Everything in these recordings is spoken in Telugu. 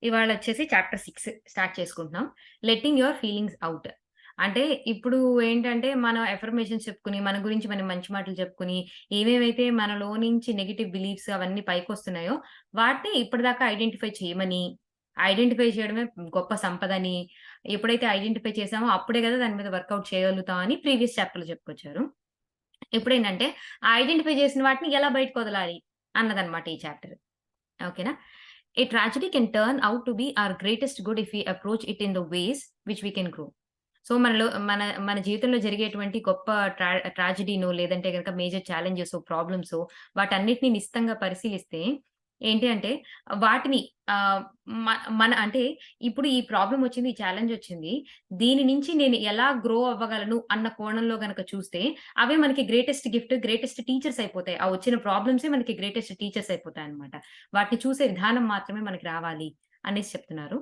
ఇవాళొచ్చేసి చాప్టర్ 6 స్టార్ట్ చేసుకుంటున్నాం. Letting your feelings out. అంటే ఇప్పుడు ఏంటంటే, మనం అఫర్మేషన్స్ చెప్పుకొని, మన గురించి మనం మంచి మాటలు చెప్పుకొని, ఏవేవైతే మనలో నుంచి నెగెటివ్ బిలీఫ్స్ అవన్నీ పైకొస్తున్నాయో, వాటిని ఇప్పటిదాకా ఐడెంటిఫై చేయమని, ఐడెంటిఫై చేయడమే గొప్ప సంపదని, ఎప్పుడైతే ఐడెంటిఫై చేసామో అప్పుడే గదా దాని మీద వర్కౌట్ చేయగలుగుతాం అని ప్రీవియస్ చాప్టర్‌లో చెప్పుకొచ్చారు. ఇప్పుడేంటంటే, ఆ ఐడెంటిఫై చేసిన వాటిని ఎలా బయటకొదలాలి అన్నదనమాట ఈ చాప్టర్. ఓకేనా? A tragedy can turn out to be our greatest good if we approach it in the ways which we can grow. So, మన మన జీవితంలో జరిగేటువంటి గొప్ప ట్రాజెడీనో లేదంటే గనక మేజర్ ఛాలెంజెసో, ప్రాబ్లమ్సో వాటన్నిటిని నిశితంగా పరిశీలిస్తే ఏంటి అంటే వాటిని ఆహ్, మ మన అంటే ఇప్పుడు ఈ ప్రాబ్లమ్ వచ్చింది, ఈ ఛాలెంజ్ వచ్చింది. దీని నుంచి నేను ఎలా గ్రో అవ్వగలను అన్న కోణంలో గనక చూస్తే అవే మనకి గ్రేటెస్ట్ గిఫ్ట్, గ్రేటెస్ట్ టీచర్స్ అయిపోతాయి. ఆ వచ్చిన ప్రాబ్లమ్సే మనకి గ్రేటెస్ట్ టీచర్స్ అయిపోతాయన్నమాట. వాటిని చూసే విధానం మాత్రమే మనకి రావాలి అనేసి చెప్తున్నారు.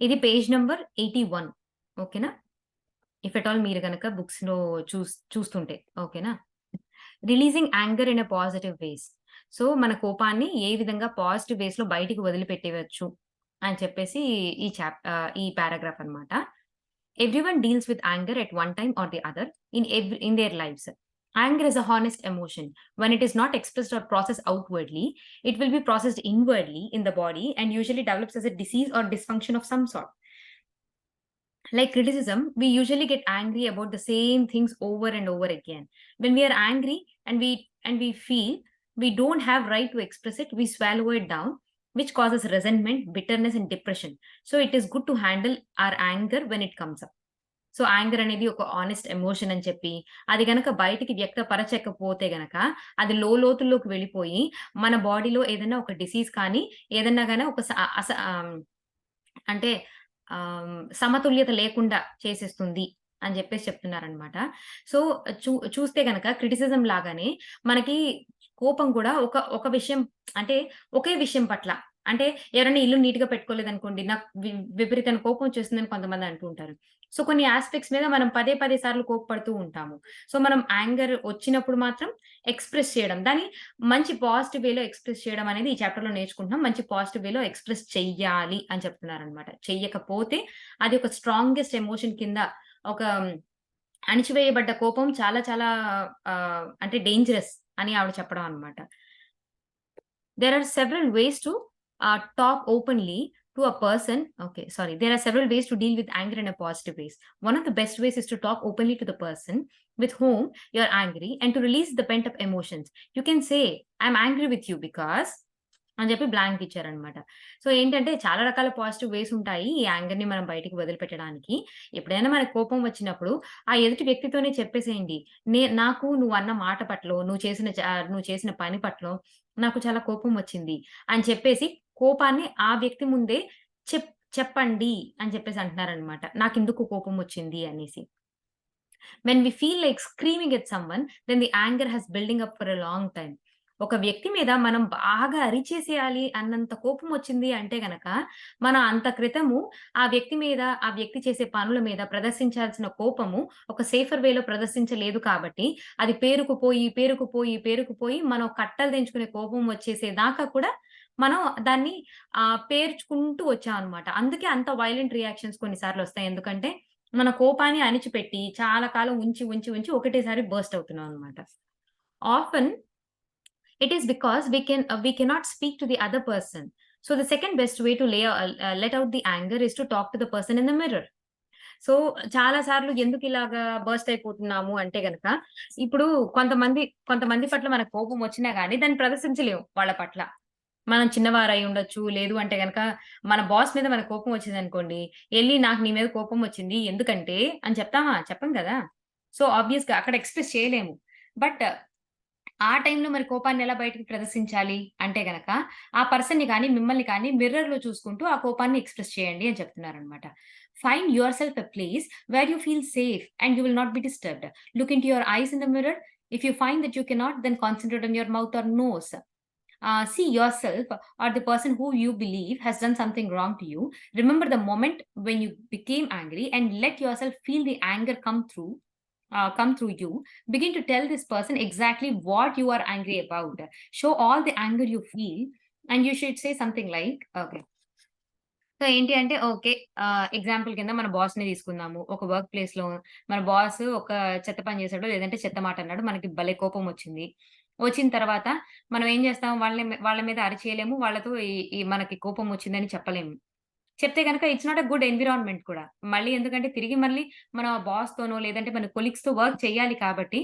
ఇది పేజ్ నంబర్ 81. ఓకేనా? ఇఫ్ ఎట్ ఆల్ మీరు గనక బుక్స్‌లో చూస్తుంటే. ఓకేనా? Releasing anger in a positive ways. So, మన కోపాన్ని ఏ విధంగా పాజిటివ్ వేస్‌లో బయటికి వదిలిపెట్టేయవచ్చు అని చెప్పేసి ఈ పారాగ్రాఫ్ అన్నమాట. Everyone deals with anger at one time or the other in their lives. Anger is a honest emotion. When it is not expressed or processed outwardly, it will be processed inwardly in the body and usually develops as a disease or dysfunction of some sort. Like criticism, we usually get angry about the same things over and over again. When we are angry and we feel we don't have right to express it, we swallow it down, which causes resentment, bitterness, and depression. So it is good to handle our anger when it comes up. So, anger అనేది ఒక హానెస్ట్ ఎమోషన్ అని చెప్పి, అది గనక బయటికి వ్యక్తపరచకపోతే గనక, అది లోతుల్లోకి వెళ్ళిపోయి, మన బాడీలో ఏదైనా ఒక డిసీజ్ కానీ, ఏదన్నా గాని ఒక స అస అంటే సమతుల్యత లేకుండా చేసేస్తుంది అని జెప్పేసి చెప్తున్నారనమాట. సో, చూస్తే గనక క్రిటిసిజం లాగానే మనకి కోపం కూడా ఒక ఒక విషయం అంటే ఒకే విషయం పట్ల అంటే ఎవరైనా ఇల్లు నీట్‌గా పెట్టుకోలేదనుకోండి, నాకు విపరీతమైన కోపం వచ్చేస్తుందని కొంతమంది అంటూ ఉంటారు. సో, కొన్ని యాస్పెక్ట్స్ మీద మనం పదే పదే సార్లు కోప్పడుతూ ఉంటాము. సో, మనం యాంగర్ వచ్చినప్పుడు మాత్రం ఎక్స్‌ప్రెస్ చేయడం. దాన్ని మంచి పాజిటివ్ వేలో ఎక్స్‌ప్రెస్ చేయడం అనేది ఈ చాప్టర్‌లో నేర్చుకుంటున్నాం. మంచి పాజిటివ్ వేలో ఎక్స్‌ప్రెస్ చెయ్యాలి అని చెప్తున్నారనమాట. చెయ్యకపోతే అది ఒక స్ట్రాంగెస్ట్ ఎమోషన్ కింద ఒక అణిచివేయబడ్డ కోపం చాలా చాలా అంటే డేంజరస్ అని ఆవిడ చెప్పడం అన్నమాట. There are several ways to talk openly to a person. Okay, sorry. There are several ways to deal with anger in a positive ways. One of the best ways is to talk openly to the person with whom you're angry and to release the pent up emotions. You can say, I'm angry with you because అని చెప్పి బ్లాంక్ ఇచ్చారనమాట. సో, ఏంటంటే చాలా రకాల పాజిటివ్ వేస్ ఉంటాయి. ఈ యాంగర్‌ని మనం బయటికి వదిలిపెట్టడానికి. ఎప్పుడైనా మనకు కోపం వచ్చినప్పుడు ఆ ఎదుటి వ్యక్తితోనే చెప్పేసేయండి. నాకు నువ్వన్న మాట పట్లో, నువ్వు చేసిన పని పట్లో నాకు చాలా కోపం వచ్చింది అని చెప్పేసి కోపాన్ని ఆ వ్యక్తి ముందే చెప్ చెప్పండి అని చెప్పేసి అంటున్నారనమాట. నాకెందుకు కోపం వచ్చింది అనేసి. When we feel like screaming at someone then the anger has building up for a long time. ఒక వ్యక్తి మీద మనం బాగా అరిచేసేయాలి అన్నంత కోపం వచ్చింది అంటే గనక, మనం అంత క్రితము ఆ వ్యక్తి మీద, ఆ వ్యక్తి చేసే పనుల మీద ప్రదర్శించాల్సిన కోపము ఒక సేఫర్ వేలో ప్రదర్శించలేదు కాబట్టి, అది పేరుకుపోయి మనం కట్టలు తెంచుకునే కోపం వచ్చేసేదాకా కూడా మనం దాన్ని పేర్చుకుంటూ వచ్చామనమాట. అందుకే అంత వయలెంట్ రియాక్షన్స్ కొన్ని సార్లొస్తాయి. ఎందుకంటే, మన కోపాన్ని అణిచిపెట్టి చాలా కాలం ఉంచి ఒకటేసారి బర్స్ట్ అవుతున్నాం అనమాట. Often it is because we cannot speak to the other person. So the second best way to let out the anger is to talk to the person in the mirror. So, చాలా సార్లు ఎందుకిలాగా బర్స్ట్ అయిపోతున్నాము అంటే గనక, ఇప్పుడు కొంతమంది పట్ల మనకు కోపం వచ్చినా గాని దాన్ని ప్రదర్శించలేము వాళ్ళ పట్ల. మనం చిన్నవారై ఉండొచ్చు. లేదు అంటే గనక మన బాస్ మీద మనకు కోపం వచ్చిందనుకోండి, ఎళ్లి నాకు నీ మీద కోపం వచ్చింది ఎందుకంటే అని చెప్తామా? చెప్పం గదా! సో, ఆబ్వియస్‌గా అక్కడ ఎక్స్‌ప్రెస్ చేయలేము. బట్ ఆ టైంలో మరి కోపాన్ని ఎలా బయటకి ప్రదర్శించాలి అంటే గనక, ఆ పర్సన్‌ని గాని, మిమ్మల్ని కానీ మిర్రర్‌లో చూసుకుంటూ ఆ కోపాన్ని ఎక్స్‌ప్రెస్ చేయండి అని చెప్తున్నారనమాట. Find yourself a place where you feel safe and you will not be disturbed. Look into your eyes in the mirror. If you find that you cannot, then concentrate on your mouth or nose. See yourself or the person who you believe has done something wrong to you. Remember the moment when you became angry and let yourself feel the anger come through you. Begin to tell this person exactly what you are angry about. Show all the anger you feel, and you should say something like, okay. So, ఏంటి అంటే ఓకే. ఎగ్జాంపుల్ కింద మన బాస్‌ని తీసుకుందాము. ఒక వర్క్ ప్లేస్‌లో మన బాస్ ఒక చెత్త పని చేసాడు, లేదంటే చెత్త మాట అన్నాడు. మనకి భలే కోపమొచ్చింది. వచ్చిన తర్వాత మనం ఏం చేస్తాం? వాళ్ళ మీద అరిచేయలేము. వాళ్ళతో ఈ ఈ మనకి కోపమొచ్చిందని చెప్పలేము. చెప్తే గనక it's not a good environment కూడా. మళ్ళీ ఎందుకంటే తిరిగి మళ్ళీ మన బాస్‌తోనో లేదంటే మన కొలీగ్స్‌తో వర్క్ చేయాలి కాబట్టి,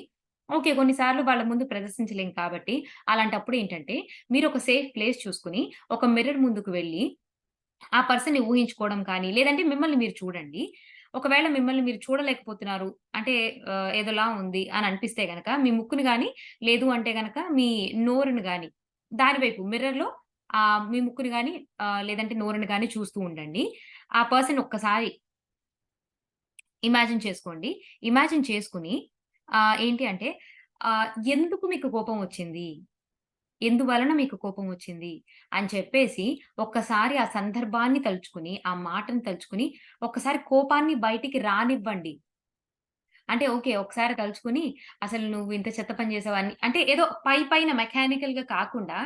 ఓకే. కొన్ని సార్లు వాళ్ళ ముందు ప్రదర్శించలేం కాబట్టి, అలాంటప్పుడు ఏంటంటే మీరొక సేఫ్ ప్లేస్ చూసుకొని, ఒక మిర్రర్ ముందుకు వెళ్లి ఆ పర్సన్‌ని ఊహించుకోవడం కానీ, లేదంటే మిమ్మల్ని మీరు చూడండి. ఒకవేళ మిమ్మల్ని మీరు చూడలేకపోతున్నారు. అంటే ఏదోలా ఉంది అని అనిపిస్తే గనక మీ ముక్కుని గాని, లేదు అంటే గనక మీ నోరుని గాని, దాని వైపు మిర్రర్‌లో మీ ముక్కుని గాని లేదంటే నోరుని గాని చూస్తూ ఉండండి. ఆ పర్సన్ ఒక్కసారి ఇమాజిన్ చేసుకోండి. ఇమాజిన్ చేసుకొని ఏంటి అంటే ఎందుకు మీకు కోపం వచ్చింది? ఎందువలన మీకు కోపమొచ్చింది? అని చెప్పేసి ఒక్కసారి ఆ సందర్భాన్ని తలుచుకొని, ఆ మాటను తలుచుకొని, ఒక్కసారి కోపాన్ని బయటికి రానివ్వండి. అంటే ఓకే. ఒకసారి తలుచుకొని అసలు నువ్వు ఇంత చెత్త పని చేసావు అని అంటే ఏదో పైన మెకానికల్‌గా కాకుండా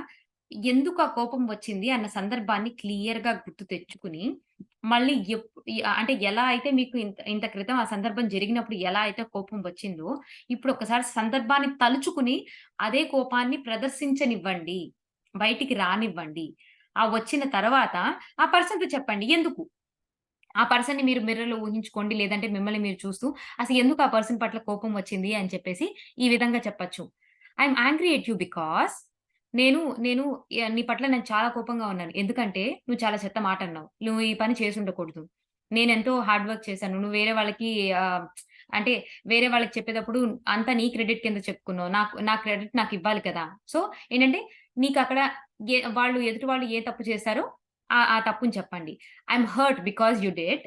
ఎందుకు ఆ కోపం వచ్చింది అన్న సందర్భాన్ని క్లియర్‌గా గుర్తు తెచ్చుకొని, మళ్ళీ అంటే ఎలా అయితే మీకు ఇంత ఇంత క్రితం ఆ సందర్భం జరిగినప్పుడు ఎలా అయితే కోపం వచ్చిందో, ఇప్పుడు ఒకసారి సందర్భాన్ని తలుచుకుని అదే కోపాన్ని ప్రదర్శించనివ్వండి. బయటికి రానివ్వండి. ఆ వచ్చిన తర్వాత ఆ పర్సన్‌తో చెప్పండి ఎందుకు? ఆ పర్సన్‌ని మీరు మిర్రర్‌లో ఊహించుకోండి. లేదంటే మిమ్మల్ని మీరు చూస్తూ అసలు ఎందుకు ఆ పర్సన్ పట్ల కోపం వచ్చింది అని చెప్పేసి ఈ విధంగా చెప్పచ్చు. I am angry at you because నేను నేను నీ పట్ల నేను చాలా కోపంగా ఉన్నాను. ఎందుకంటే నువ్వు చాలా చెత్త మాట అన్నావు. నువ్వు ఈ పని చేసుండకూడదు. నేనెంతో హార్డ్ వర్క్ చేశాను. నువ్వు వేరే వాళ్ళకి అంటే వేరే వాళ్ళకి చెప్పేటప్పుడు అంతా నీ క్రెడిట్ కింద చెప్పుకున్నావు. నా క్రెడిట్ నాకివ్వాలి కదా! సో, ఏంటంటే నీకక్కడ ఎదుటి వాళ్ళు ఏ తప్పు చేశారో ఆ తప్పుని చెప్పండి. I'm hurt because you did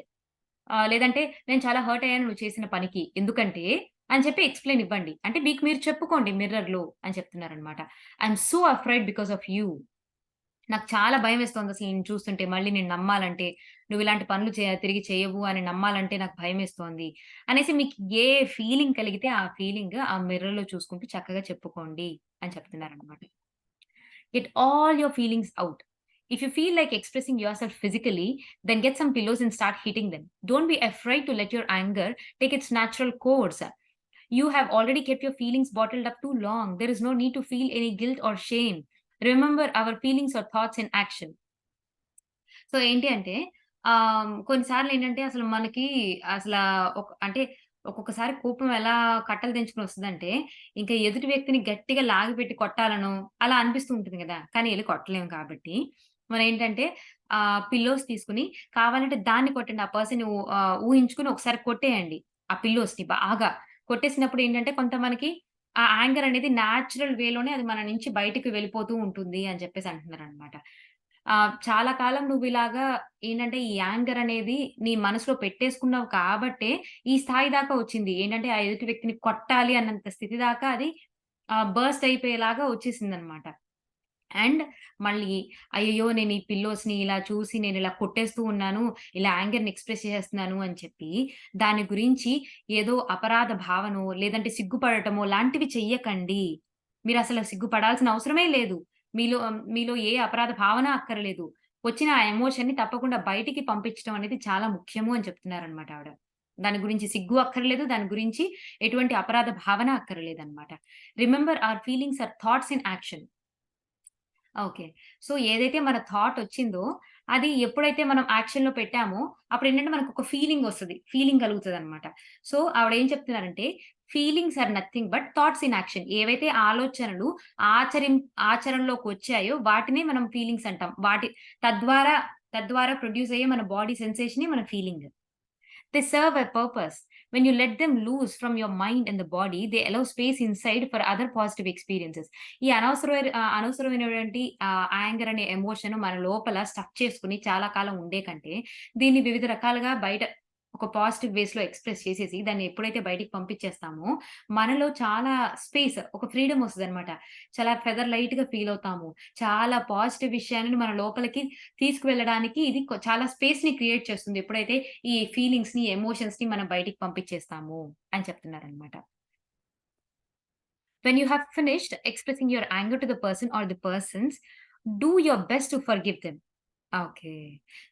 లేదంటే నేను చాలా హర్ట్ అయ్యాను నువ్వు చేసిన పనికి. ఎందుకంటే అని చెప్పి ఎక్స్‌ప్లెయిన్ ఇవ్వండి. అంటే మీకు మీరు చెప్పుకోండి మిర్రర్‌లో అని చెప్తున్నారనమాట. I'm so afraid because of you. నాకు చాలా భయమేస్తోంది అసలు నిన్ను చూస్తుంటే. మళ్ళీ నిన్ను నమ్మాలంటే, నువ్విలాంటి పనులు తిరిగి చెయ్యవు అని నమ్మాలంటే నాకు భయమేస్తోంది. అనేసి మీకు ఏ ఫీలింగ్ కలిగితే ఆ ఫీలింగ్ ఆ మిర్రర్‌లో చూసుకుంటూ చక్కగా చెప్పుకోండి అని చెప్తున్నారనమాట. Get all your feelings out. If you feel like expressing yourself physically, then get some pillows and start hitting them. Don't be afraid to let your anger take its natural course. You have already kept your feelings bottled up too long. There is no need to feel any guilt or shame. Remember, our feelings are thoughts in action. So, ఏంటి అంటే కొన్నిసార్లేంటంటే అసలు మనకి అసలా అంటే ఒక్కొక్కసారి కోపం ఎలా కట్టలు తెంచుకొని వస్తదంటే, ఇంక ఎదుటి వ్యక్తిని గట్టిగా లాగిపెట్టి కొట్టాలనో అలా అనిపిస్తూ ఉంటుంది గదా! కానీ ఎళ్లి కొట్టలేము కాబట్టి, మరేంటంటే పిల్లోస్ తీసుకొని కావాలంటే దాన్ని కొట్టండి. ఆ పర్సన్‌ని ఊహించుకొని ఒకసారి కొట్టేయండి. ఆ పిల్లోస్‌ని బాగా. కొట్టేసినప్పుడు ఏంటంటే కొంత మనకి ఆ యాంగర్ అనేది నేచురల్ వేలోనే అది మన నుంచి బయటికి వెళ్ళిపోతూ ఉంటుంది అని చెప్పేసి అంటున్నారనమాట. చాలా కాలం నువ్విలాగా ఏంటంటే, ఈ యాంగర్ అనేది నీ మనసులో పెట్టేసుకున్నావు కాబట్టే, ఈ స్థాయి దాకా వచ్చింది. ఏంటంటే, ఆ ఎదుటి వ్యక్తిని కొట్టాలి అన్నంత స్థితి దాకా అది బర్స్ట్ అయిపోయేలాగా వచ్చేసిందనమాట. అండ్ మళ్ళీ అయ్యయ్యో! నేను ఈ పిల్లోస్‌ని ఇలా చూసి నేనిలా కొట్టేస్తూ ఉన్నాను. ఇలా యాంగర్‌ని ఎక్స్‌ప్రెస్ చేసేస్తున్నాను అని చెప్పి, దాని గురించి ఏదో అపరాధ భావనో, లేదంటే సిగ్గుపడటమో లాంటివి చెయ్యకండి. మీరసలు సిగ్గుపడాల్సిన అవసరమే లేదు. మీలో ఏ అపరాధ భావన అక్కర్లేదు. వచ్చిన ఆ ఎమోషన్‌ని తప్పకుండా బయటికి పంపించడం అనేది చాలా ముఖ్యము అని చెప్తున్నారనమాట ఆవిడ. దాని గురించి సిగ్గు అక్కర్లేదు. దాని గురించి ఎటువంటి అపరాధ భావన అక్కర్లేదనమాట. Remember our feelings are thoughts in action. Okay. So, ఏదైతే మన థాటొచ్చిందో, అది ఎప్పుడైతే మనం యాక్షన్‌లో పెట్టామో, అప్పుడేంటంటే మనకొక ఫీలింగొస్తది. ఫీలింగ్ కలుగుతదనమాట. సో, ఆవిడేం చెప్తున్నారంటే, feelings are nothing but thoughts in action. ఏవైతే ఆలోచనలు ఆచరిం ఆచరణలోకొచ్చాయో, వాటినే మనం ఫీలింగ్స్ అంటాం. తద్వారా ప్రొడ్యూస్ అయ్యే మన బాడీ సెన్సేషనే మన feeling. They serve a purpose. When you let them loose from your mind and the body, they allow space inside for other positive experiences. ఈ అనవసరమైనటువంటి యాంగర్ అనే ఎమోషన్ మన లోపల స్టక్ చేసుకొని చాలా కాలం ఉండే కంటే, దీన్ని వివిధ రకాలుగా బయట ఒక పాజిటివ్ వేస్‌లో ఎక్స్‌ప్రెస్ చేసేసి, దాన్ని ఎప్పుడైతే బయటికి పంపించేస్తామో, మనలో చాలా స్పేస్, ఒక ఫ్రీడమ్ వస్తదనమాట. చాలా లైట్‌గా ఫీల్ అవుతాము. చాలా పాజిటివ్ విషయాలను మన లోపలికి తీసుకువెళ్ళడానికి ఇది చాలా స్పేస్‌ని క్రియేట్ చేస్తుంది. ఎప్పుడైతే ఈ ఫీలింగ్స్‌ని, ఎమోషన్స్‌ని మనం బయటికి పంపించేస్తాము అని చెప్తున్నారనమాట. When you have finished expressing your anger to the person or the persons, do your best to forgive them. Okay.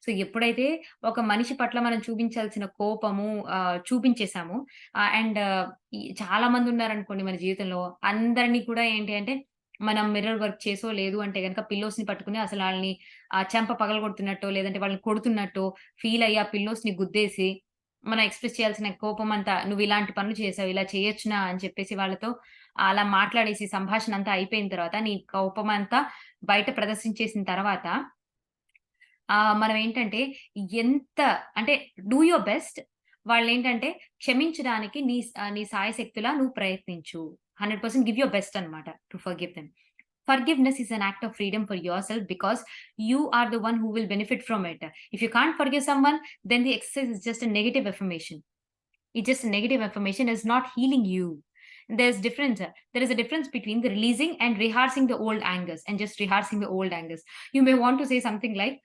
So, ఎప్పుడైతే ఒక మనిషి పట్ల మనం చూపించాల్సిన కోపము చూపించేసామో అండ్ చాలా మందున్నారనుకోండి మన జీవితంలో. అందరిని కూడా ఏంటి అంటే, మనం మిర్రర్ వర్క్ చేసో, లేదు అంటే గనక పిల్లోస్‌ని పట్టుకొని అసలు ఆళ్ళని చెంప పగలగొడుతున్నట్టో, లేదంటే వాళ్ళని కొడుతున్నట్టో ఫీలయ్యి ఆ పిల్లోస్‌ని గుద్దేసి, మనం ఎక్స్‌ప్రెస్ చేయాల్సిన కోపమంతా "నువ్విలాంటి పనులు చేసావు, ఇలా చేయొచ్చునా" అని చెప్పేసి వాళ్ళతో అలా మాట్లాడేసి సంభాషణ అంతా అయిపోయిన తర్వాత, నీ కోపమంతా బయట ప్రదర్శించేసిన తర్వాత మనమేంటంటే ఎంత అంటే డూ యూర్ బెస్ట్. వాళ్ళేంటంటే క్షమించడానికి నీ సాయశక్తులా నువ్వు ప్రయత్నించు. 100% గివ్ యూర్ బెస్ట్ అన్నమాట to forgive them. Forgiveness is an act of freedom for yourself because you are the one who will benefit from it. If you can't forgive someone, then the exercise is just a negative affirmation. It's just a negative affirmation. It's not healing you. There's difference. There is a difference between the releasing and rehearsing the old angers and just rehearsing the old angers. You may want to say something like,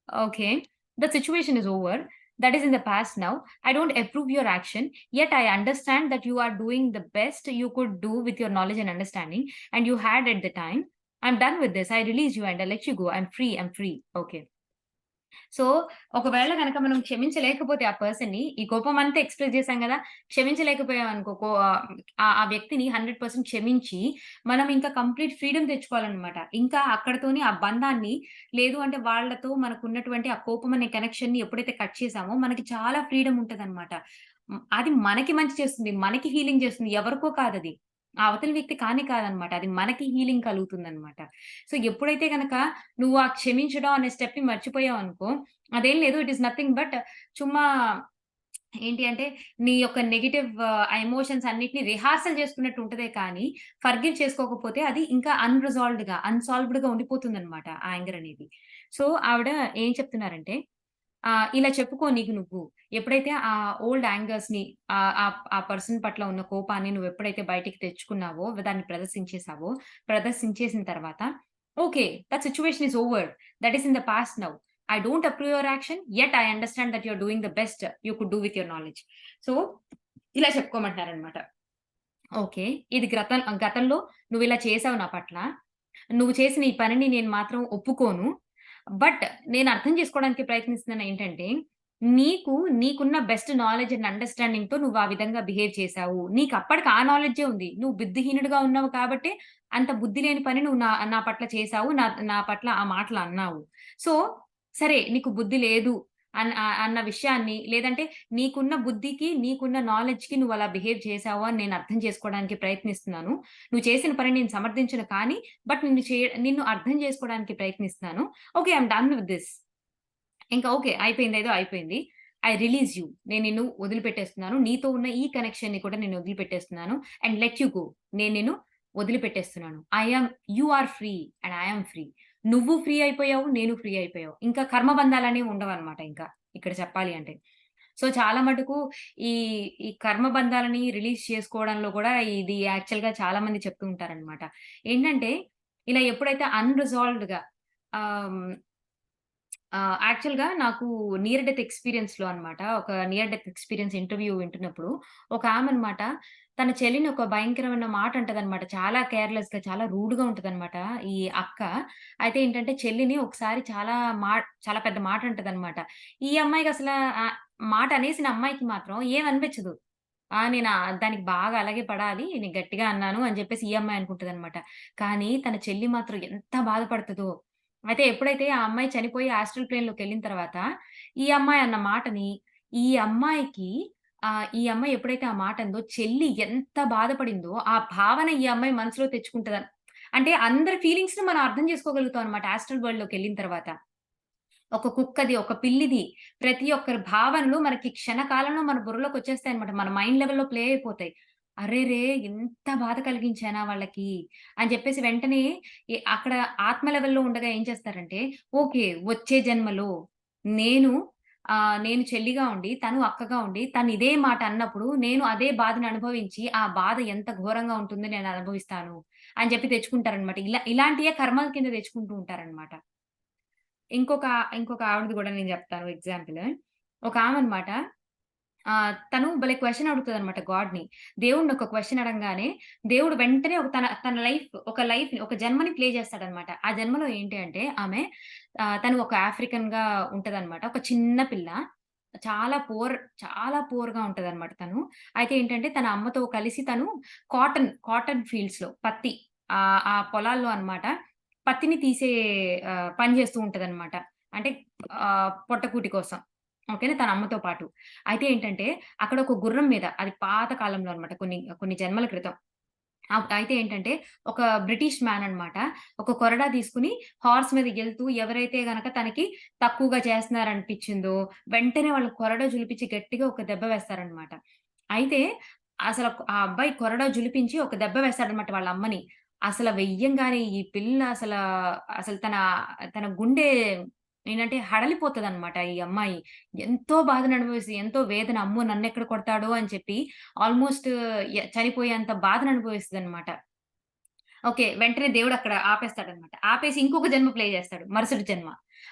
okay, the situation is over. That is in the past now. I don't approve your action, yet I understand that you are doing the best you could do with your knowledge and understanding, and you had at the time. I'm done with this. I release you and I let you go. I'm free. I'm free. Okay. So, ఒకవేళ గనక మనం క్షమించలేకపోతే ఆ పర్సన్‌ని, ఈ కోపమంతా ఎక్స్‌ప్రెస్ చేసాం గదా! క్షమించలేకపోయామనుకో ఆ వ్యక్తిని 100% క్షమించి, మనం ఇంకా కంప్లీట్ ఫ్రీడమ్ తెచ్చుకోవాలనమాట. ఇంకా అక్కడితోని ఆ బంధాన్ని లేదు అంటే వాళ్ళతో మనకున్నటువంటి ఆ కోపం అనే కనెక్షన్‌ని ఎప్పుడైతే కట్ చేసామో, మనకి చాలా ఫ్రీడమ్ ఉంటదనమాట. అది మనకి మంచి చేస్తుంది. మనకి హీలింగ్ చేస్తుంది. ఎవరికో కాదది. ఆ అవతలి వ్యక్తి కానే కాదనమాట. అది మనకి హీలింగ్ కలుగుతుందనమాట. సో, ఎప్పుడైతే గనక నువ్వు ఆ క్షమించడం అనే స్టెప్‌ని మర్చిపోయావనుకో, అదేం లేదు. ఇట్ ఈస్ నథింగ్ బట్ చుమ్మా ఏంటి అంటే, నీ యొక్క నెగెటివ్ ఎమోషన్స్ అన్నిటిని రిహార్సల్ చేసుకున్నట్టు ఉంటదే కానీ, ఫర్‌గివ్ చేసుకోకపోతే అది ఇంకా అన్‌సాల్వ్డ్‌గా ఉండిపోతుందనమాట ఆ యాంగర్ అనేది. సో, ఆవిడ ఏం చెప్తున్నారంటే, ఇలా చెప్పుకో నీకు నువ్వు. ఎప్పుడైతే ఆ ఓల్డ్ యాంగర్స్‌ని ఆ పర్సన్ పట్ల ఉన్న కోపాన్ని నువ్వెప్పుడైతే బయటికి తెచ్చుకున్నావో, దాన్ని ప్రదర్శించేసావో, ప్రదర్శించేసిన తర్వాత, okay. That situation is over. That is in the past now. I don't approve your action, yet I understand that you're doing the best you could do with your knowledge. So, ఇలా చెప్పుకోమంటున్నారనమాట. ఓకే. ఇది గతంలో నువ్విలా చేసావు నా పట్ల. నువ్వు చేసిన ఈ పనిని నేను మాత్రం ఒప్పుకోను. బట్ నేను అర్థం చేసుకోవడానికి ప్రయత్నిస్తున్నానేంటంటే, నీకున్న బెస్ట్ నాలెడ్జ్ అండ్ అండర్‌స్టాండింగ్‌తో నువ్వు ఆ విధంగా బిహేవ్ చేశావు. నీకప్పటికి ఆ నాలెడ్జే ఉంది. నువ్వు బుద్ధిహీనుడిగా ఉన్నావు కాబట్టే, అంత బుద్ధి లేని పని నువ్వు నా నా పట్ల చేశావు. నా పట్ల ఆ మాటలు అన్నావు. సో, సరే నీకు బుద్ధి లేదు అన్న విషయాన్ని లేదంటే నీకున్న బుద్ధికి, నీకున్న నాలెడ్జ్‌కి నువ్వలా బిహేవ్ చేశావు అని నేను అర్థం చేసుకోవడానికి ప్రయత్నిస్తున్నాను. నువ్వు చేసిన పని నేను సమర్థించను కానీ, బట్ నిన్ను అర్థం చేసుకోవడానికి ప్రయత్నిస్తున్నాను. Okay. I am done with this. ఇంకా ఓకే. అయిపోయిందేదో అయిపోయింది. I release you. నేను నిన్ను వదిలిపెట్టేస్తున్నాను. నీతో ఉన్న ఈ కనెక్షన్‌ని కూడా నేను వదిలిపెట్టేస్తున్నాను. And let you go. నేను నిన్ను వదిలిపెట్టేస్తున్నాను. You are free and I am free. నువ్వు ఫ్రీ అయిపోయావు. నేను ఫ్రీ అయిపోయావు. ఇంకా కర్మబంధాలనేవి ఉండవన్నమాట ఇంకా ఇక్కడ చెప్పాలి అంటే. సో, చాలా మటుకు ఈ, ఈ కర్మబంధాలని రిలీజ్ చేసుకోవడంలో కూడా ఇది యాక్చువల్‌గా చాలా మంది చెప్తూ ఉంటారనమాట. ఏంటంటే ఇలా ఎప్పుడైతే అన్‌రిజాల్వ్డ్‌గా ఆహ్, యాక్చువల్‌గా నాకు నియర్ డెత్ ఎక్స్‌పీరియన్స్‌లో అన్నమాట. ఒక నియర్ డెత్ ఎక్స్‌పీరియన్స్ ఇంటర్వ్యూ వింటున్నప్పుడు ఒక ఆమనమాట తన చెల్లిని ఒక భయంకరమైన మాట అంటదన్నమాట. చాలా కేర్‌లెస్‌గా, చాలా రూడ్‌గా ఉంటదన్నమాట ఈ అక్క. అయితే ఏంటంటే చెల్లిని ఒకసారి చాలా పెద్ద మాట అంటదన్నమాట. ఈ అమ్మాయికి అసల మాట అనేసిన అమ్మాయికి మాత్రం ఏమనిపించదు. నేను దానికి బాగా అలాగే పడాలి. నేను గట్టిగా అన్నాను అని చెప్పేసి ఈ అమ్మాయి అనుకుంటదన్నమాట. కానీ తన చెల్లి మాత్రం ఎంత బాధపడతదో. అయితే ఎప్పుడైతే ఆ అమ్మాయి చనిపోయి ఆస్ట్రల్ ప్లేన్‌లోకెళ్ళిన తర్వాత, ఈ అమ్మాయి అన్న మాటని ఈ అమ్మాయికి ఈ అమ్మాయి ఎప్పుడైతే ఆ మాట అందో చెల్లి ఎంత బాధపడిందో, ఆ భావన ఈ అమ్మాయి మనసులో తెచ్చుకుంటదని. అంటే అందరి ఫీలింగ్స్‌ని మనం అర్థం చేసుకోగలుగుతాం అన్నమాట ఆస్ట్రల్ వరల్డ్‌లోకెళ్ళిన తర్వాత. ఒక కుక్కది, ఒక పిల్లిది. ప్రతి ఒక్కరి భావనలు మనకి క్షణకాలంలో మన బుర్రలోకొచ్చేస్తాయన్నమాట. మన మైండ్ లెవెల్‌లో ప్లే అయిపోతాయి. అరెరే! ఇంత బాధ కలిగించానా వాళ్ళకి అని చెప్పేసి వెంటనే అక్కడ ఆత్మ లెవెల్‌లో ఉండగా ఏం చేస్తారంటే, ఓకే. వచ్చే జన్మలో నేను నేను చెల్లిగా ఉండి, తను అక్కగా ఉండి, తను ఇదే మాట అన్నప్పుడు నేను అదే బాధను అనుభవించి, ఆ బాధ ఎంత ఘోరంగా ఉంటుందో నేను అనుభవిస్తాను అని చెప్పి తెచ్చుకుంటారన్నమాట. ఇలాంటియే కర్మల కింద తెచ్చుకుంటూ ఉంటారన్నమాట. ఇంకొక ఇంకొక ఆవిడది గూడా నేను జెప్తాను ఎగ్జాంపుల్. ఒకామనమాట తను భలే క్వెషన్ అడుగుతదనమాట గాడ్‌ని. దేవుడిని ఒక క్వెషన్ అడంగానే, దేవుడు వెంటనే ఒక తన తన లైఫ్‌ని, ఒక జన్మని ప్లే జేస్తాడనమాట. ఆ జన్మలో ఏంటి అంటే ఆమె తను ఒక ఆఫ్రికన్‌గా ఉంటదనమాట. ఒక చిన్న పిల్ల. చాలా చాలా పూర్‌గా ఉంటదనమాట తను. అయితే ఏంటంటే తన అమ్మతో కలిసి తను కాటన్ ఫీల్డ్స్‌లో ఆ పొలాల్లో అన్నమాట పత్తిని తీసే పని చేస్తూ ఉంటదనమాట. అంటే పొట్టకూటి కోసం. ఓకేనా. తన అమ్మతో పాటు. అయితే ఏంటంటే అక్కడ ఒక గుర్రం మీద అది పాత కాలంలో అన్నమాట. కొన్ని కొన్ని జన్మల క్రితం. అయితే ఏంటంటే, ఒక బ్రిటిష్ మ్యాన్ అన్నమాట. ఒక కొరడా తీసుకొని హార్స్ మీదకెళ్తూ ఎవరైతే గనక తనకి తక్కువగా చేస్తున్నారనిపిచ్చిందో, వెంటనే వాళ్ళ కొరడా జులిపించి గట్టిగా ఒక దెబ్బ వేస్తారనమాట. అయితే ఆ అబ్బాయి కొరడా జులిపించి ఒక దెబ్బ వేస్తాడనమాట వాళ్ళ అమ్మని. వెయ్యంగానే ఈ పిల్ల అసలు తన గుండె ఏంటంటే హడలిపోతదనమాట ఈ అమ్మాయి. ఎంతో బాధననుభవిసి, ఎంతో వేదన అమ్మో! నన్నెక్కడ కొడతాడో అని చెప్పి ఆల్‌మోస్ట్ చనిపోయేంత బాధననుభవిస్తదనమాట. ఓకే. వెంటనే దేవుడక్కడ ఆపేస్తాడనమాట. ఆపేసి ఇంకొక జన్మ ప్లే జేస్తాడు. మరుసటి జన్మ.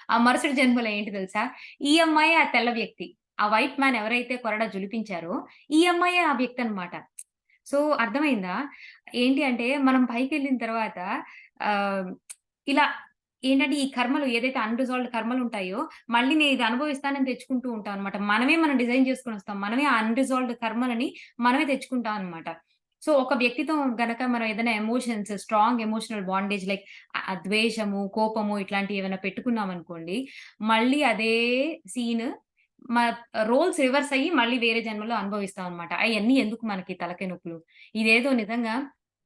ఆ మరుసటి జన్మలో ఏంటి తెలుసా? ఈ అమ్మాయే ఆ తెల్ల వ్యక్తి. ఆ వైట్ మ్యాన్ ఎవరైతే కొరడా జులిపించారో, ఈ అమ్మాయే ఆ వ్యక్తనమాట. సో, అర్థమైందా? ఏంటి అంటే, మనం పైకెళ్ళిన తర్వాత ఆహ్, ఇలా ఏంటంటే, ఈ కర్మలు ఏదైతే అన్‌రిజాల్వ్డ్ కర్మలుంటాయో, మళ్ళీ నేనిది అనుభవిస్తానని తెచ్చుకుంటూ ఉంటాం అనమాట. మనం డిజైన్ జేసుకొనొస్తాం. మనమే ఆ అన్‌రిజాల్వ్డ్ కర్మలని మనమే తెచ్చుకుంటాం అనమాట. సో, ఒక వ్యక్తితో గనక మనం ఏదైనా స్ట్రాంగ్ ఎమోషనల్ బాండేజ్ లైక్ ద్వేషము, కోపము ఇట్లాంటివి ఏమైనా పెట్టుకున్నామనుకోండి, మళ్ళీ అదే సీన్ మ రోల్స్ రివర్స్ అయ్యి మళ్ళీ వేరే జన్మలో అనుభవిస్తాం అనమాట. అయన్నీ ఎందుకు మనకి తలకాయ నొప్పులు. ఇదేదో నిజంగా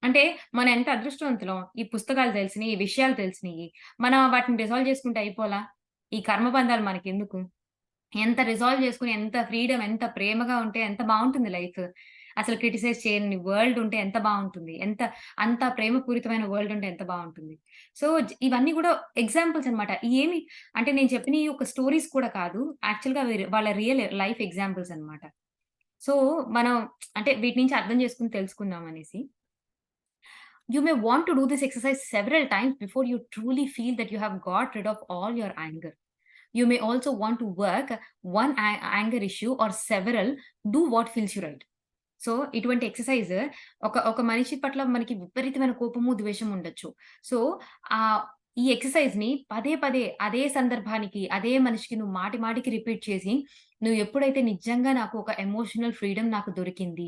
అంటే మనం ఎంత అదృష్టవంతులం. ఈ పుస్తకాలు తెలిసినియి, ఈ విషయాలు తెలిసినియి. మనం వాటిని రిజాల్వ్ చేసుకుంటే అయిపోలా? ఈ కర్మ బంధాలు మనకెందుకు? ఎంత రిజాల్వ్ చేసుకొని, ఎంత ఫ్రీడమ్, ఎంత ప్రేమగా ఉంటే ఎంత బావుంటుంది లైఫ్. అసలు క్రిటిసైజ్ చేయని వరల్డ్ ఉంటే ఎంత బావుంటుంది. అంత ప్రేమపూరితమైన వరల్డ్ ఉంటే ఎంత బావుంటుంది. సో, ఇవన్నీ గూడా ఎగ్జాంపుల్స్ అన్నమాట. అంటే నేను చెప్పినయి ఒక స్టోరీస్ కూడా కాదు. యాక్చువల్‌గా అవి వాళ్ళ రియల్ లైఫ్ ఎగ్జాంపుల్స్ అన్నమాట. సో, మనం అంటే వీటి నుంచి అర్థం చేసుకొని తెలుసుకుందాం అనేసి. You may want to do this exercise several times before you truly feel that you have got rid of all your anger. You may also want to work one anger issue or several. Do what feels you right. So, ఇటువంటి ఎక్సర్‌సైజ్ ఒక మనిషి పట్ల మనకి విపరీతమైన కోపము, ద్వేషం ఉండొచ్చు. సో, ఆహ్, ఈ ఎక్సర్‌సైజ్‌ని పదే పదే అదే సందర్భానికి, అదే మనిషికి నువ్వు మాటి మాటికి రిపీట్ చేసి, నువ్వు ఎప్పుడైతే నిజంగా నాకు ఒక ఎమోషనల్ ఫ్రీడమ్ నాకు దొరికింది.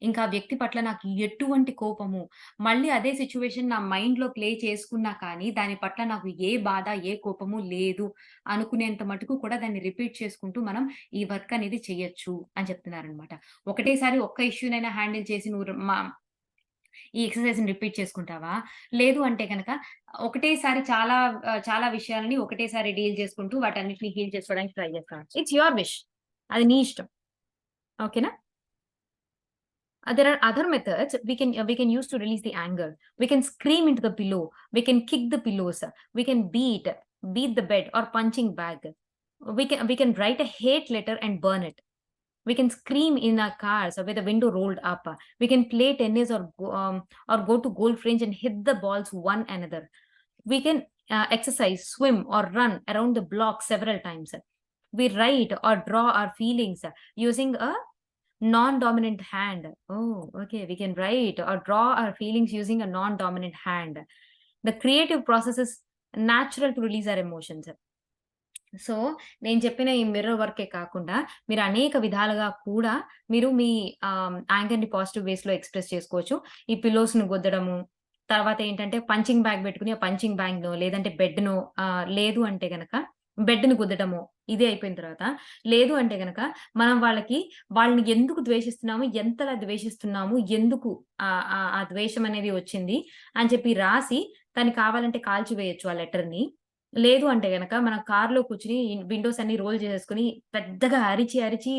ఇంకా ఆ వ్యక్తి పట్ల నాకు ఎటువంటి కోపము, మళ్ళీ అదే సిట్యుయేషన్ నా మైండ్‌లో ప్లే చేసుకున్నా కానీ, దాని పట్ల నాకు ఏ బాధ, ఏ కోపము లేదు అనుకునేంత మటుకు కూడా దాన్ని రిపీట్ చేసుకుంటూ మనం ఈ వర్క్ అనేది చేయొచ్చు అని చెప్తున్నారనమాట. ఒకటేసారి ఒక్క ఇష్యూనైనా హ్యాండిల్ చేసి నువ్వు ఈ ఎక్సర్‌సైజ్‌ని రిపీట్ చేసుకుంటావా? లేదు అంటే గనక ఒకటేసారి చాలా విషయాలని ఒకటేసారి డీల్ చేసుకుంటూ వాటన్నిటిని హీల్ చేసుకోవడానికి ట్రై చేస్తావా? It's your wish. అది నీ ఇష్టం. ఓకేనా? There are other methods we can use to release the anger. We can scream into the pillow. We can kick the pillows. We can beat the bed or punching bag. We can write a hate letter and burn it. We can scream in our cars or with the window rolled up. We can play tennis or go to golf range and hit the balls one another. We can exercise, swim, or run around the block several times. We write or draw our feelings using a non-dominant hand. Oh, okay. We can write or draw our feelings using a non-dominant hand. The creative process is natural to release our emotions. So, నేను చెప్పిన ఈ మిర్రర్ వర్కే కాకుండా, మీరు అనేక విధాలుగా కూడా మీరు మీ యాంగర్‌ని పాజిటివ్ వేస్‌లో ఎక్స్‌ప్రెస్ చేసుకోవచ్చు. ఈ పిల్లోస్‌ని గుద్దడము, తర్వాత ఏంటంటే పంచింగ్ బ్యాగ్ పెట్టుకొని, ఆ పంచింగ్ బ్యాగ్‌నో లేదంటే బెడ్‌నో లేదు అంటే గనక బెడ్‌ని గుద్దటము. ఇది అయిపోయిన తర్వాత, లేదు అంటే గనక మనం వాళ్ళని ఎందుకు ద్వేషిస్తున్నాము, ఎంతలా ద్వేషిస్తున్నాము, ఎందుకు ఆ ద్వేషం అనేది వచ్చింది అని చెప్పి రాసి, దాన్ని కావాలంటే కాల్చివేయొచ్చు ఆ లెటర్‌ని. లేదు అంటే గనక మన కార్‌లో కూర్చొని విండోస్ అన్నీ రోల్ చేసేసుకొని పెద్దగా అరిచి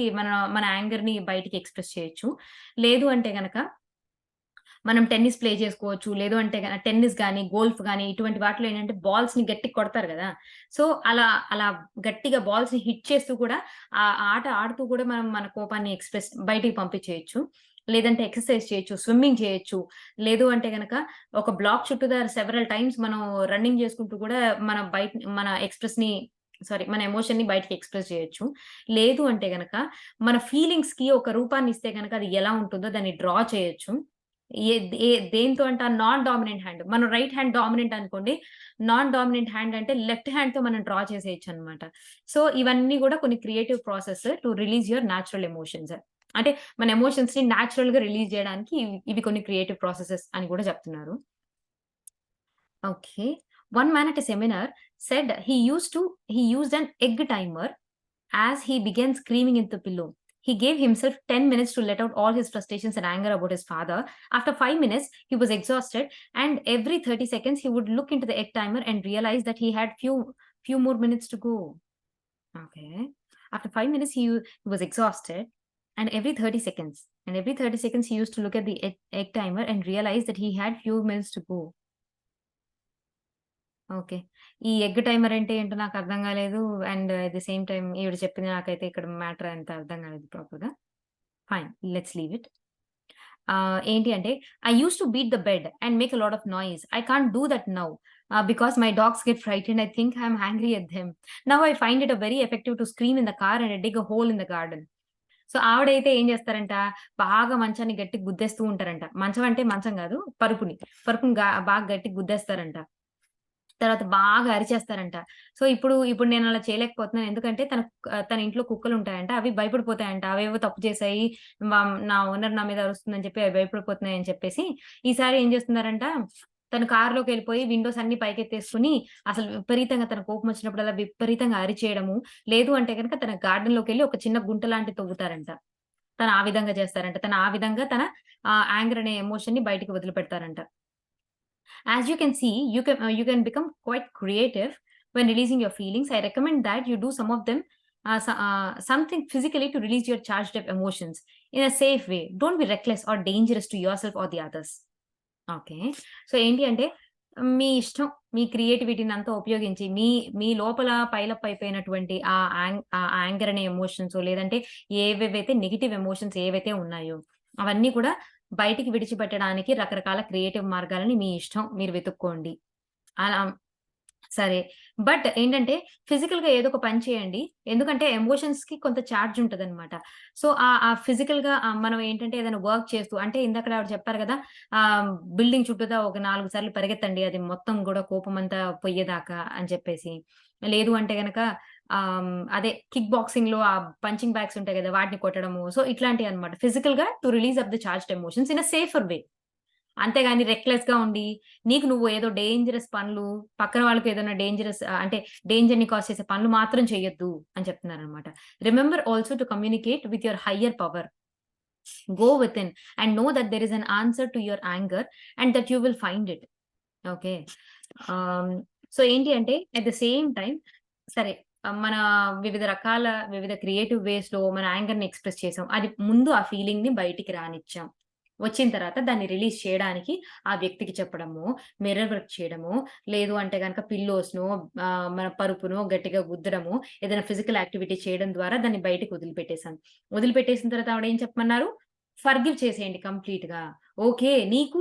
మన యాంగర్‌ని బయటికి ఎక్స్‌ప్రెస్ చేయొచ్చు. లేదు అంటే గనక మనం టెన్నిస్ ప్లే చేసుకోవచ్చు. లేదు అంటే టెన్నిస్ గాని, గోల్ఫ్ గాని ఇటువంటి వాటిలో ఏంటంటే బాల్స్‌ని గట్టిగా కొడతారు గదా! సో, అలా గట్టిగా బాల్స్‌ని హిట్ చేస్తూ కూడా ఆ ఆట ఆడుతూ కూడా మనం మన కోపాన్ని బయటికి పంపించేయొచ్చు. లేదంటే ఎక్సర్‌సైజ్ చేయొచ్చు. స్విమ్మింగ్ చేయొచ్చు. లేదు అంటే గనక ఒక బ్లాక్ చుట్టూతా సెవెరల్ టైమ్స్ మనం రన్నింగ్ చేసుకుంటూ కూడా మన బయట మన ఎక్స్‌ప్రెస్‌ని మన ఎమోషన్‌ని బయటికి ఎక్స్‌ప్రెస్ చేయొచ్చు. లేదు అంటే గనక మన ఫీలింగ్స్‌కి ఒక రూపాన్ని ఇస్తే గనక అది ఎలా ఉంటుందో దాన్ని డ్రా చేయొచ్చు. ఏ దేనితో అంట నాన్ డామినెంట్ హ్యాండ్. మనం రైట్ హ్యాండ్ డామినెంట్ అనుకోండి. నాన్ డామినెంట్ హ్యాండ్ అంటే లెఫ్ట్ హ్యాండ్‌తో మనం డ్రా చేసేయొచ్చనమాట. సో, ఇవన్నీ గూడా కొన్ని creative process to release your natural emotions. అంటే మన ఎమోషన్స్‌ని నేచురల్‌గా రిలీజ్ జేయడానికి ఇవి కొన్ని క్రియేటివ్ ప్రాసెసెస్ అని గూడా చెప్తున్నారు. Okay. One man at a seminar said he used an egg timer as he began screaming into the pillow. He gave himself 10 minutes to let out all his frustrations and anger about his father. After 5 minutes, he was exhausted, and every 30 seconds he would look into the egg timer and realize that he had few more minutes to go. Okay. After 5 minutes, he was exhausted, and every 30 seconds he used to look at the egg timer and realize that he had few minutes to go. Okay. ఈ ఎగ్ టైమర్ అంటే ఏంటో నాకర్థం కాలేదు. And at the same time ఈవిడ చెప్పింది నాకైతే ఇక్కడ మ్యాటర్ అంత అర్థం కాలేదు ప్రాపర్‌గా. ఫైన్. Let's leave it. ఏంటి అంటే, I used to beat the bed and make a lot of noise. I can't do that now because my dogs get frightened. I think I am angry at them. Now I find it very effective to scream in the car and dig a hole in the garden. So, ఆవిడైతే ఏం చేస్తారంట, బాగా మంచాన్ని గట్టిగా గుద్దేస్తూ ఉంటారంట. మంచం అంటే మంచం కాదు, పరుపుని. పరుపుని బాగా గట్టిగా గుద్దేస్తారంట. తర్వాత బాగా అరిచేస్తారంట. సో, ఇప్పుడు నేనలా చేయలేకపోతున్నాను. ఎందుకంటే తన ఇంట్లో కుక్కలుంటాయంట. అవి భయపడిపోతాయంట. అవేవో తప్పు చేశాయి. నా ఓనర్ నా మీద అరుస్తుందని చెప్పి అవి భయపడిపోతున్నాయని చెప్పేసి, ఈసారి ఏం చేస్తున్నారంట, తను కారులోకెళ్ళిపోయి విండోస్ అన్నీ పైకెత్తేసుకొని, అసలు విపరీతంగా తన కోపమొచ్చినప్పుడల్లా విపరీతంగా అరిచేయడము. లేదు అంటే గనక తన గార్డెన్‌లోకెళ్ళి ఒక చిన్న గుంట లాంటిది తవ్వుతారంట. తను ఆ విధంగా చేస్తారంట. తను ఆ విధంగా తన యాంగర్ అనే ఎమోషన్‌ని బయటికి వదిలిపెడతారంట. As you can see, you can become quite creative when releasing your feelings. I recommend that you do some of them, something physically to release your charged up emotions in a safe way. Don't be reckless or dangerous to yourself or the others. Okay. So, ఏంటి అంటే మీ ఇష్టం. మీ క్రియేటివిటీనంతా ఉపయోగించి మీ లోపల పైలప్ అయిపోయినటువంటి ఆ యాంగర్ అనే ఎమోషన్సో లేదంటే ఏవేవైతే నెగెటివ్ ఎమోషన్స్ ఏవైతే ఉన్నాయో అవన్నీ కూడా బయటికి విడిచిపెట్టడానికి రకరకాల క్రియేటివ్ మార్గాలని మీ ఇష్టం. మీరు వెతుక్కోండి. అలా సరే. బట్ ఏంటంటే ఫిజికల్‌గా ఏదో ఒక పని చేయండి. ఎందుకంటే ఎమోషన్స్‌కి కొంత చార్జ్ ఉంటదనమాట. సో, ఆ ఫిజికల్‌గా మనం ఏంటంటే ఏదైనా వర్క్ చేస్తూ అంటే ఇందాకడ ఆవిడ చెప్పారు కదా! బిల్డింగ్ చుట్టూతా ఒక 4 సార్లు పరిగెత్తండి. అది మొత్తం గూడా కోపమంతా పొయ్యేదాకా అని చెప్పేసి. లేదు అంటే గనక అదే కిక్ బాక్సింగ్‌లో ఆ పంచింగ్ బ్యాగ్స్ ఉంటాయి గదా! వాటిని కొట్టడము. సో, ఇట్లాంటియన్నమాట. ఫిజికల్‌గా to release of the charged emotions in a safer way. అంతేగాని రెక్లెస్‌గా ఉండి, నీకు నువ్వు ఏదో డేంజరస్ పనులు, పక్కన వాళ్ళకి ఏదైనా అంటే డేంజర్‌ని కాజ్ చేసే పనులు మాత్రం చేయొద్దు అని చెప్తున్నారనమాట. Remember also to communicate with your higher power. Go within and know that there is an answer to your anger and that you will find it. Okay. Ah, so, ఏంటి అంటే అట్ ద సేమ్ టైమ్ సరే. మన వివిధ క్రియేటివ్ వేస్‌లో మన యాంగర్‌ని ఎక్స్‌ప్రెస్ చేసాం. అది ముందు ఆ ఫీలింగ్‌ని బయటికి రానిచ్చాం. వచ్చిన తర్వాత దాన్ని రిలీజ్ చేయడానికి ఆ వ్యక్తికి చెప్పడము, మిర్రర్ వర్క్ చేయడము, లేదు అంటే గనక పిల్లోస్‌నో మన పరుపునో గట్టిగా గుద్దడము, ఏదైనా ఫిజికల్ యాక్టివిటీ చేయడం ద్వారా దాన్ని బయటికి వదిలిపెట్టేసాను. వదిలిపెట్టేసిన తర్వాత ఆవిడ ఏం చెప్పమన్నారు? ఫర్గివ్ చేసేయండి కంప్లీట్‌గా. ఓకే. నీకు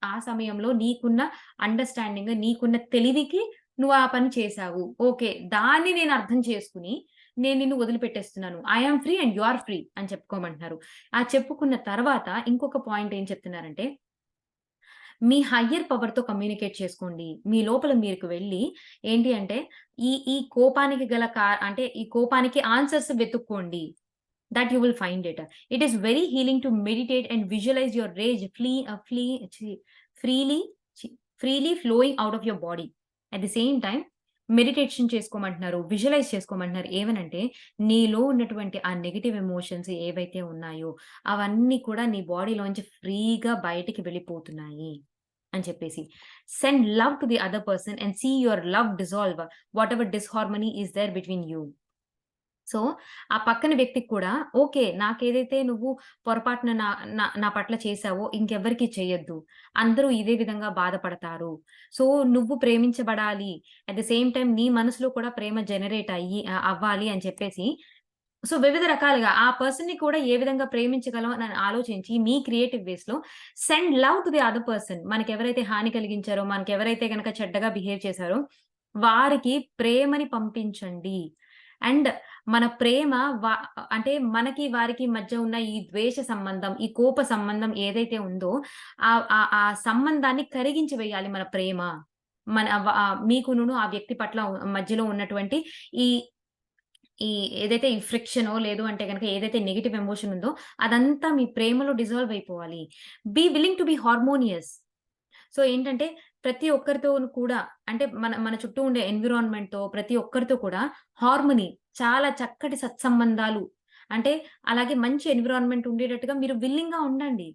ఆ సమయంలో నీకున్న అండర్‌స్టాండింగ్, నీకున్న తెలివికి నువ్వు ఆ పని చేశావు. ఓకే. దాన్ని నేను అర్థం చేసుకొని, నేను నిన్ను వదిలిపెట్టేస్తున్నాను. I am free and you are free అని చెప్పుకోమంటున్నారు. ఆ చెప్పుకున్న తర్వాత ఇంకొక పాయింట్ ఏం చెప్తున్నారంటే, మీ హయ్యర్ పవర్‌తో కమ్యూనికేట్ చేసుకోండి. మీ లోపల మీకు వెళ్లి ఏంటి అంటే, ఈ కోపానికి గల అంటే ఈ కోపానికి ఆన్సర్స్ వెతుక్కోండి. That you will find it. It is very healing to meditate and visualise your rage freely freely flowing out of your body. At the same time meditation చేసుకోమంటున్నారు. విజువలైజ్ చేసుకోమంటున్నారు. ఏమనంటే నీలో ఉన్నటువంటి ఆ నెగెటివ్ ఎమోషన్స్ ఏవైతే ఉన్నాయో అవన్నీ కూడా నీ బాడీలోంచి ఫ్రీగా బయటికి వెళ్ళిపోతున్నాయి అని చెప్పేసి. Send love to the other person and see your love dissolve whatever disharmony is there between you. So, ఆ పక్కన వ్యక్తికి కూడా ఓకే. నాకేదైతే నువ్వు పొరపాటున నా నా నా పట్ల చేశావో ఇంకెవ్వరికీ చెయ్యొద్దు. అందరూ ఇదే విధంగా బాధపడతారు. సో, నువ్వు ప్రేమించబడాలి. అట్ ది సేమ్ టైమ్ నీ మనసులో కూడా ప్రేమ జనరేట్ అవ్వాలి అని చెప్పేసి సో, వివిధ రకాలుగా ఆ పర్సన్‌ని కూడా ఏ విధంగా ప్రేమించగలం అని ఆలోచించి మీ క్రియేటివ్ వేస్‌లో send love to the other person. మనకెవరైతే హాని కలిగించారో, మనకెవరైతే గనక చెడ్డగా బిహేవ్ చేశారో వారికి ప్రేమని పంపించండి. అండ్ మన ప్రేమ వ అంటే మనకి వారికి మధ్య ఉన్న ఈ ద్వేష సంబంధం, ఈ కోప సంబంధం ఏదైతే ఉందో ఆ సంబంధాన్ని కరిగించి వేయాలి మన ప్రేమ. మీకునును ఆ వ్యక్తి పట్ల మధ్యలో ఉన్నటువంటి ఈ ఈ ఏదైతే ఈ ఫ్రిక్షనో లేదు అంటే గనక ఏదైతే నెగెటివ్ ఎమోషన్ ఉందో అదంతా మీ ప్రేమలో డిసాల్వ్ అయిపోవాలి. Be willing to be harmonious. So, ఏంటంటే ప్రతి ఒక్కరితోను కూడా అంటే మన మన చుట్టూ ఉండే ఎన్విరాన్మెంట్‌తో ప్రతి ఒక్కరితో కూడా హార్మనీ చాలా చక్కటి సత్సంబంధాలు అంటే అలాగే మంచి ఎన్విరాన్మెంట్ ఉండేటట్టుగా మీరు విల్లింగ్‌గా ఉండండి.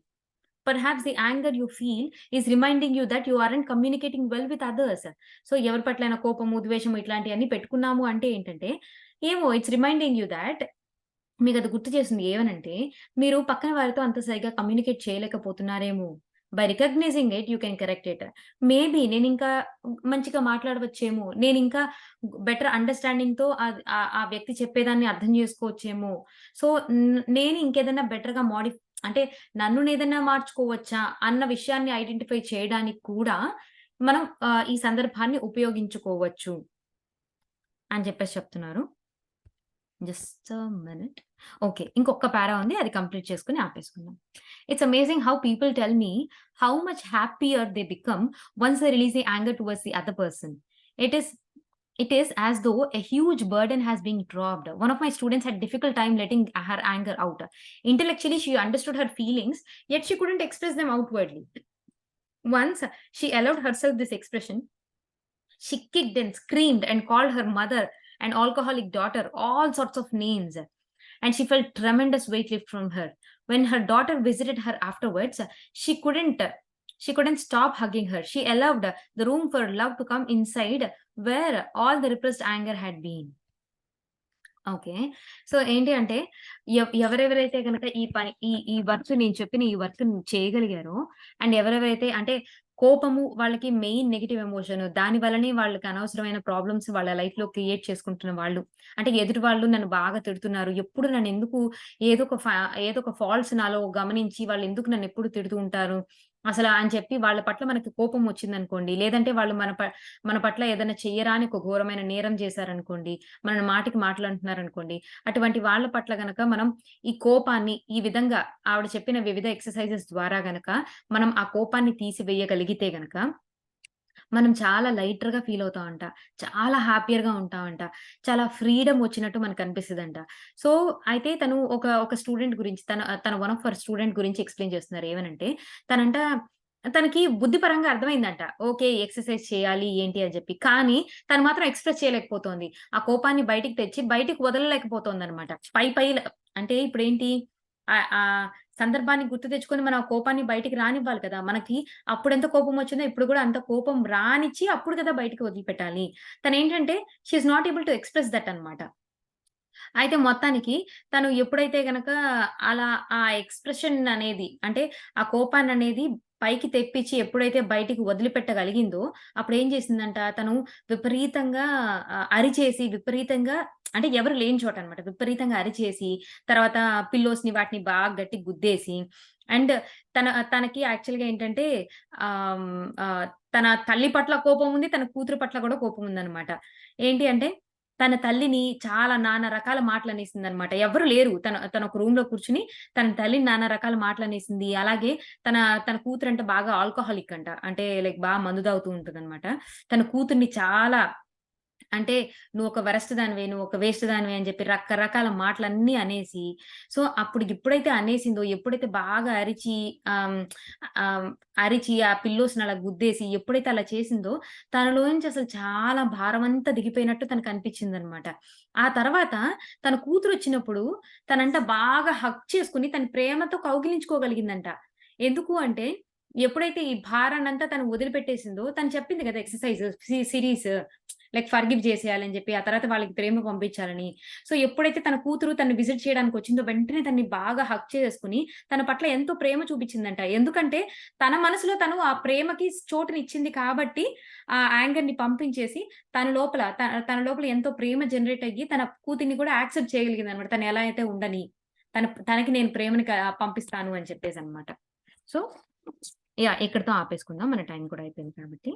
Perhaps the anger you feel is reminding you that you aren't communicating well with others. So, ఎవరి పట్లైనా కోపము, ద్వేషము ఇట్లాంటియన్నీ పెట్టుకున్నాము అంటే ఏంటంటే, ఏమో ఇట్స్ రిమైండింగ్ యూ థట్ మీకది గుర్తు చేస్తుంది ఏమనంటే, మీరు పక్కన వారితో అంత సరిగ్గా కమ్యూనికేట్ చేయలేకపోతున్నారేమో. By recognising it you can correct it. Maybe నేనింకా మంచిగా మాట్లాడవచ్చేమో. నేనింకా బెటర్ అండర్‌స్టాండింగ్‌తో ఆ వ్యక్తి చెప్పేదాన్ని అర్థం చేసుకోవచ్చేమో. సో, నేను ఇంకేదన్నా బెటర్‌గా అంటే నన్ను నేదన్నా మార్చుకోవచ్చా అన్న విషయాన్ని ఐడెంటిఫై చేయడానికి కూడా మనం ఈ సందర్భాన్ని ఉపయోగించుకోవచ్చు అని చెప్పేసి చెప్తున్నారు. Just a minute. ఓకే. ఇంకొక్క పారా ఉంది. అది కంప్లీట్ చేసుకొని ఆపేసుకుందాం. It's amazing how people tell me how much happier they become once they release the anger towards the other person. It is it is as though a huge burden has been dropped. One of my students had difficult time letting her anger out. Intellectually, she understood her feelings, yet she couldn't express them outwardly. Once she allowed herself this expression, she kicked and screamed and called her mother and alcoholic daughter all sorts of names. And she felt tremendous weight lift from her. When her daughter visited her afterwards, she couldn't stop hugging her. She allowed the room for love to come inside where all the repressed anger had been. Okay. So, ఏంటి అంటే ఎవరెవరైతే గనక ఈ పని ఈ ఈ వర్క్ నేను చెప్పిన ఈ వర్క్ చేయగలిగారో అండ్ ఎవరెవరైతే అంటే కోపము వాళ్ళకి మెయిన్ నెగెటివ్ ఎమోషన్ దాని వల్లనే వాళ్ళకి అనవసరమైన ప్రాబ్లమ్స్ వాళ్ళ లైఫ్‌లో క్రియేట్ చేసుకుంటున్న వాళ్ళు. అంటే ఎదుటి వాళ్ళు నన్ను బాగా తిడుతున్నారు. ఎప్పుడు నన్నెందుకు ఏదో ఒక ఫాల్ట్స్ నాలో గమనించి వాళ్ళెందుకు నన్నెప్పుడు తిడుతూ ఉంటారు. అని చెప్పి వాళ్ళ పట్ల మనకి కోపం వచ్చిందనుకోండి. లేదంటే వాళ్ళు మన పట్ల ఏదైనా చెయ్యరాని ఒక ఘోరమైన నేరం చేశారనుకోండి. మనల్ని మాటికి మాటలు అంటున్నారనుకోండి. అటువంటి వాళ్ళ పట్ల గనక మనం ఈ కోపాన్ని ఈ విధంగా ఆవిడ చెప్పిన వివిధ ఎక్సర్‌సైజెస్ ద్వారా గనక మనం ఆ కోపాన్ని తీసివేయగలిగితే గనక మనం చాలా లైటర్‌గా ఫీల్ అవుతామంట. చాలా హ్యాపీయర్‌గా ఉంటామంట. చాలా ఫ్రీడమ్ వచ్చినట్టు మనకనిపిస్తదంట. సో, అయితే తను ఒక స్టూడెంట్ గురించి తన వన్ ఆఫ్ హర్ స్టూడెంట్ గురించి ఎక్స్‌ప్లెయిన్ చేస్తున్నారు. ఏమనంటే తనంట తనకి బుద్ధి పరంగా అర్థమైందంట. ఓకే. ఎక్సర్‌సైజ్ చేయాలి ఏంటి అని చెప్పి. కానీ తను మాత్రం ఎక్స్‌ప్రెస్ చేయలేకపోతోంది. ఆ కోపాన్ని బయటికి తెచ్చి బయటికి వదలలేకపోతోందనమాట. పై పై అంటే ఇప్పుడేంటి ఆహ్, సందర్భాన్ని గుర్తు తెచ్చుకొని మనం ఆ కోపాన్ని బయటికి రానివ్వాలి కదా! మనకి అప్పుడెంత కోపమొచ్చిందో ఇప్పుడు గూడా అంత కోపం రానిచ్చి అప్పుడు కదా బయటికి వదిలిపెట్టాలి. తనేంటంటే she is not able to express that అన్నమాట. అయితే మొత్తానికి తను ఎప్పుడైతే గనక అలా ఆ ఎక్స్‌ప్రెషన్ అనేది అంటే ఆ కోపాన్ననేది పైకి తెప్పిచి ఎప్పుడైతే బయటికి వదిలిపెట్టగలిగిందో అప్పుడేం చేసిందంట తను విపరీతంగా అరిచేసి విపరీతంగా అంటే ఎవరు లేని చోటనమాట. విపరీతంగా అరిచేసి తర్వాత పిల్లోస్‌ని వాటిని బాగా గట్టిగా గుద్దేసి అండ్ తనకి యాక్చువల్‌గా ఏంటంటే ఆహ్, హ్మ్, ఆహ్, తన తల్లి పట్ల కోపముంది. తన కూతురు పట్ల కూడా కోపముందనమాట. ఏంటి అంటే తన తల్లిని చాలా నానా రకాల మాటలనేసిందనమాట. ఎవ్వరు లేరు. తనొక రూమ్‌లో కూర్చొని తన తల్లిని నానా రకాల మాటలనేసింది. అలాగే తన తన కూతురంట బాగా ఆల్కహాలిక్ అంట. అంటే లైక్ మందు తాగుతూ ఉంటదనమాట. తన కూతుర్ని చాలా అంటే "నువ్వొక వరస్ట్ దానివే, నువ్వొక వేస్ట్ దానివే" అని చెప్పి రకరకాల మాటలన్నీ అనేసి, సో, అప్పుడు ఎప్పుడైతే అనేసిందో, ఎప్పుడైతే బాగా ఆహ్, ఆహ్, అరిచి ఆ పిల్లోస్‌ని అలా గుద్దేసి ఎప్పుడైతే అలా చేసిందో, తనలోంచి అసలు చాలా భారమంతా దిగిపోయినట్టు తనకనిపించిందనమాట. ఆ తర్వాత తన కూతురొచ్చినప్పుడు తనంట బాగా హగ్ చేసుకొని తన ప్రేమతో కౌగిలించుకోగలిగిందంట. ఎందుకు అంటే, ఎప్పుడైతే ఈ భారాన్నంతా తను వదిలిపెట్టేసిందో, తను చెప్పింది కదా! ఎక్సర్‌సైజ్ సిరీస్ లైక్ ఫర్‌గివ్ చేసేయాలని జెప్పి, ఆ తర్వాత వాళ్ళకి ప్రేమ పంపించాలని. సో, ఎప్పుడైతే తన కూతురు తనని విజిట్ చేయడానికొచ్చిందో, వెంటనే తనని బాగా హగ్ చేసేసుకొని, తన పట్ల ఎంతో ప్రేమ చూపించిందంట. ఎందుకంటే, తన మనసులో తను ఆ ప్రేమకి చోటునిచ్చింది కాబట్టి, ఆ యాంగర్‌ని పంపించేసి, తన లోపల ఎంతో ప్రేమ జనరేట్ అయ్యి, తన కూతురిని కూడా యాక్సెప్ట్ చేయగలిగిందనమాట. తను ఎలా అయితే ఉండని. తనకి నేను ప్రేమని పంపిస్తాను అని చెప్పేసనమాట. So, yeah! ఇక్కడితో ఆపేసుకుందాం. మన టైం కూడా అయిపోయింది కాబట్టి.